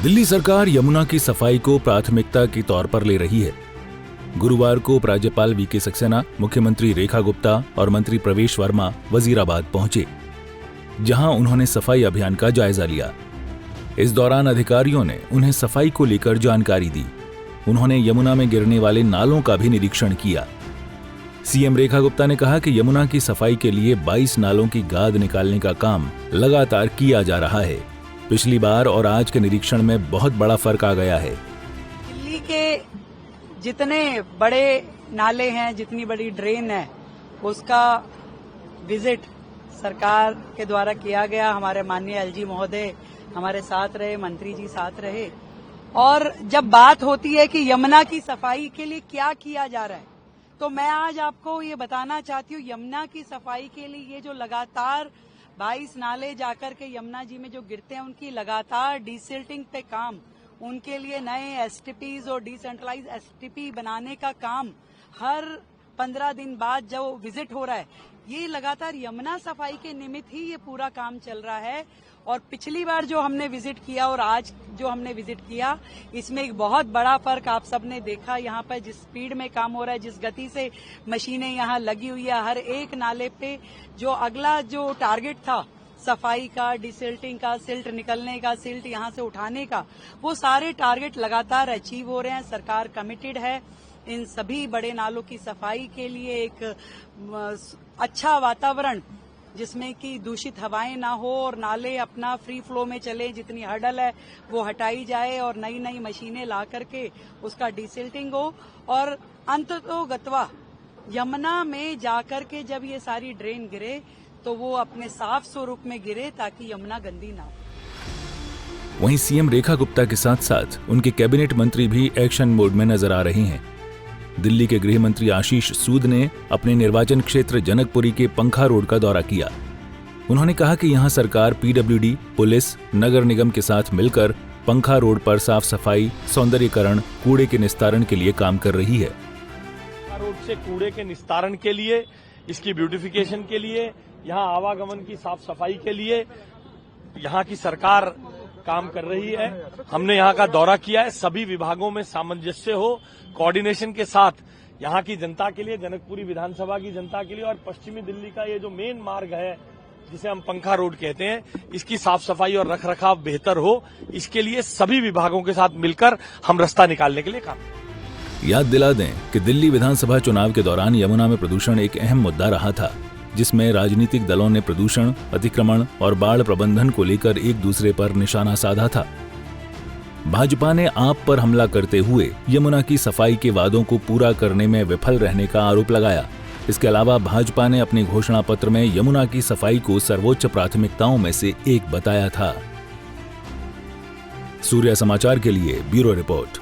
दिल्ली सरकार यमुना की सफाई को प्राथमिकता के तौर पर ले रही है। गुरुवार को उपराज्यपाल वीके सक्सेना, मुख्यमंत्री रेखा गुप्ता और मंत्री प्रवेश वर्मा वजीराबाद पहुंचे, जहां उन्होंने सफाई अभियान का जायजा लिया। इस दौरान अधिकारियों ने उन्हें सफाई को लेकर जानकारी दी। उन्होंने यमुना में गिरने वाले नालों का भी निरीक्षण किया। सीएम रेखा गुप्ता ने कहा कि यमुना की सफाई के लिए 22 नालों की गाद निकालने का काम लगातार किया जा रहा है। पिछली बार और आज के निरीक्षण में बहुत बड़ा फर्क आ गया है। दिल्ली के जितने बड़े नाले हैं, जितनी बड़ी ड्रेन है, उसका विजिट सरकार के द्वारा किया गया। हमारे माननीय एलजी महोदय हमारे साथ रहे, मंत्री जी साथ रहे। और जब बात होती है कि यमुना की सफाई के लिए क्या किया जा रहा है, तो मैं आज आपको ये बताना चाहती हूँ, यमुना की सफाई के लिए ये जो लगातार 22 नाले जाकर के यमुना जी में जो गिरते हैं, उनकी लगातार डिसिल्टिंग पे काम, उनके लिए नए एसटीपीज और डिसेंट्रलाइज एसटीपी बनाने का काम हर 15 दिन बाद जो विजिट हो रहा है, ये लगातार यमुना सफाई के निमित्त ही ये पूरा काम चल रहा है। और पिछली बार जो हमने विजिट किया और आज जो हमने विजिट किया, इसमें एक बहुत बड़ा फर्क आप सबने देखा। यहाँ पर जिस स्पीड में काम हो रहा है, जिस गति से मशीनें यहाँ लगी हुई है, हर एक नाले पे जो अगला जो टारगेट था सफाई का, डिसिल्टिंग का, सिल्ट निकलने का, सिल्ट यहाँ से उठाने का, वो सारे टारगेट लगातार अचीव हो रहे हैं। सरकार कमिटेड है इन सभी बड़े नालों की सफाई के लिए, एक अच्छा वातावरण जिसमें कि दूषित हवाएं ना हो और नाले अपना फ्री फ्लो में चले, जितनी हर्डल है वो हटाई जाए और नई नई मशीनें ला करके उसका डिसिल्टिंग हो। और अंततोगत्वा यमुना में जाकर के जब ये सारी ड्रेन गिरे तो वो अपने साफ स्वरूप में गिरे, ताकि यमुना गंदी ना हो। वहीं सीएम रेखा गुप्ता के साथ साथ उनके कैबिनेट मंत्री भी एक्शन मोड में नजर आ रहे हैं। दिल्ली के गृह मंत्री आशीष सूद ने अपने निर्वाचन क्षेत्र जनकपुरी के पंखा रोड का दौरा किया। उन्होंने कहा कि यहां सरकार पीडब्ल्यूडी, पुलिस, नगर निगम के साथ मिलकर पंखा रोड पर साफ सफाई, सौंदर्यीकरण, कूड़े के निस्तारण के लिए काम कर रही है। रोड से कूड़े के निस्तारण के लिए, इसकी ब्यूटिफिकेशन के लिए, यहाँ आवागमन की साफ सफाई के लिए यहाँ की सरकार काम कर रही है। हमने यहाँ का दौरा किया है। सभी विभागों में सामंजस्य हो, कोऑर्डिनेशन के साथ यहाँ की जनता के लिए, जनकपुरी विधानसभा की जनता के लिए और पश्चिमी दिल्ली का ये जो मेन मार्ग है जिसे हम पंखा रोड कहते हैं, इसकी साफ सफाई और रखरखाव बेहतर हो, इसके लिए सभी विभागों के साथ मिलकर हम रास्ता निकालने के लिए काम। याद दिला दें कि दिल्ली विधानसभा चुनाव के दौरान यमुना में प्रदूषण एक अहम मुद्दा रहा था, जिसमें राजनीतिक दलों ने प्रदूषण, अतिक्रमण और बाढ़ प्रबंधन को लेकर एक दूसरे पर निशाना साधा था। भाजपा ने आप पर हमला करते हुए यमुना की सफाई के वादों को पूरा करने में विफल रहने का आरोप लगाया। इसके अलावा भाजपा ने अपने घोषणा पत्र में यमुना की सफाई को सर्वोच्च प्राथमिकताओं में से एक बताया था। सूर्य समाचार के लिए ब्यूरो रिपोर्ट।